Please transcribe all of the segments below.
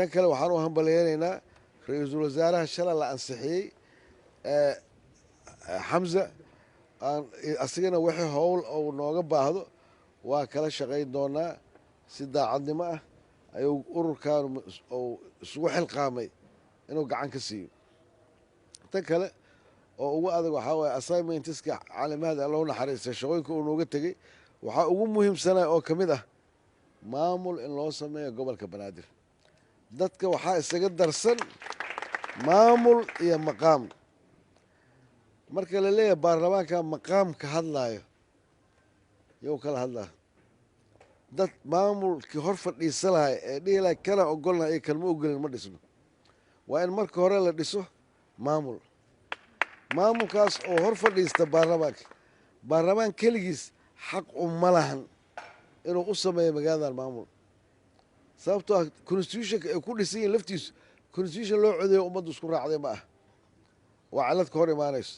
tan kale waxaan u hambaleynaynaa ra-iisul wasaaraha shalay la ansixiyey xamza asigana wixii howl ou nooga baahdo waa kala shaqayn doonaa si daacadnimo ah ayuu ururkan uu isugu xilqaamay inuu gacan ka siiyo tan kale oo ugu adag waxaa waaye assignmentiska caalimahada loo naxariistay shaqooyinka uu nooga tegey waxaa ugu muhiimsanaya oo ka mid ah maamul in loo sameeyo gobolka banaadir dadka waxaa isaga darsan maamul iyo maqaam marka la leeyahay baarlamaanka maqaamka hadlaayo yow kala hadlaa dad maamulkii hor fadhiisa lahay ee dhihi lahay kana ogolnahay iyo kanma ogolin ma dhisno waa in marka hore la dhiso maamul maamulkaas oo hor fadhiista baarlamaan keligiis xaq uma lahan inuu u sameeyo magaaladan maamul sababtoo ah constitutionka ay ku dhisan yihin laftiisu constitution loo codeeyo ummaddu isku raacday ma ah waa cillad ka hor imaanayso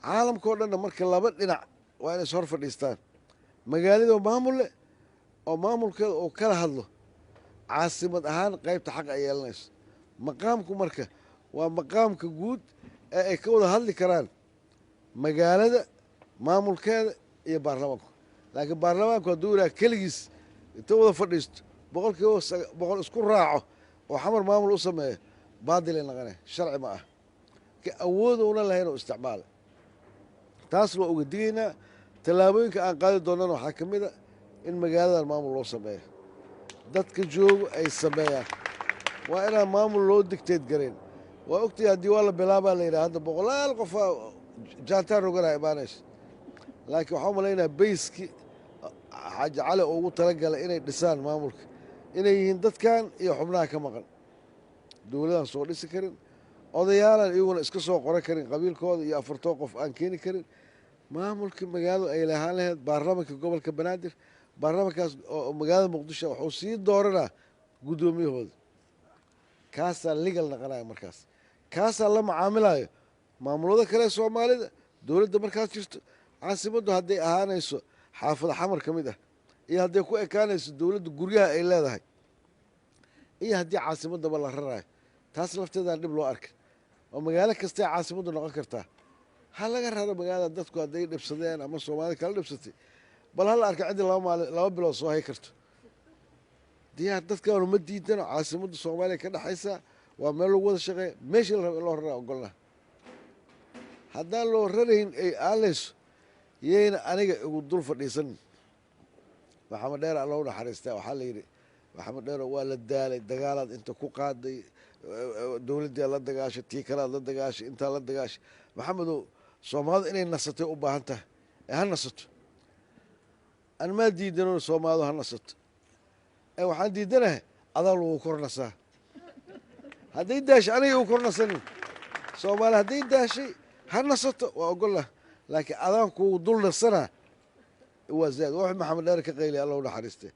caalamka oo dhanna marka laba dhinac waa inay is hor fadhiistaan magaaladoo maamul leh oo maamulkeeda uu kala hadlo caasimad ahaan qaybta xaq ay yeelanayso maqaamku marka waa maqaamka guud ee ay ka wada hadli karaan magaalada maamulkeeda iyo baarlamaanku laakiin baarlamaanku hadduu yidhaha keligiis inta wada fadhiisto boqolkiiba boqol isku raaco oo xamar maamul u sameeyo baadilay naqane sharci ma ah ka awoodowna lahayn oo isticmaala taas waa uga digaynaa tallaabooyinka aan qaadi doonana waxaa ka mid a in magaaladan maamul loo sameeyo dadka joogo ay sameeyaan waa inaan maamul loo digteed garayn waa ogtay haddii waa la bilaabaa la yidhaha hadda boqolaal qofaa jaantaan roganaa imaanayso laakiin waxaa umalaynaa bayskii xaaji cali oo ugu talagalay inay dhisaan maamulka inay yihiin dadkan iyo xubnaha ka maqan dowladaan soo dhisi karin odayaalaan iyaguna iska soo qoran karin qabiilkooda iyo afartoo qof aan keeni karin maamulka magaaladu ay lahaan lahayd baarlamanka gobolka banaadir baarlamankaas oo magaalada muqdisho wuxuu sii dooranaa guddoomiyahooda kaasaa legal naqanaya markaas kaasaa la macaamilayo maamulada kale soomaalida dowladda markaas jirto caasimaddu hadday ahaanayso xaafada xamar ka mid ah iyo hadday ku ekaanayso dowladda guryaha ay leedahay iyo haddii caasimaddaba la rarayo taas lafteedaan dhib loo arkay oo magaalo kastay caasimaddu noqon kartaa ha laga raro magaalada dadku hadday dhibsadeen ama soomaalida kala dhibsatay bal hala arka ciddii laba bilood soo hay karto diyaar dadkaanu ma diidano caasimadda soomaaliya ka dhexaysaa waa meel lagu wada shaqeeya meeshii la raba in loo raraa ogolnaa haddaan loo rarayn ay aalayso yayna aniga igu dul fadhiisanin maxamed dheer allow naxariistaa waxaa la yidhi maxamed dheero waa la daalay dagaalaad inta ku qaaday dowladdii la dagaashay tii kalead la dagaashay intaa la dagaashay maxamedow soomaalidu inay nasatay u baahan tahay ee ha nasato an maa diidano soomaalidu ha nasato ee waxaan diidanahay adaa lagu kor nasaa hadday daashay aniga igu kor nasanin soomaali hadday daashay ha nasato waa ogollah laakiin adaan kugu dul nasanaa waa zaad wax maxamed dheer ka qayliya allow naxariistay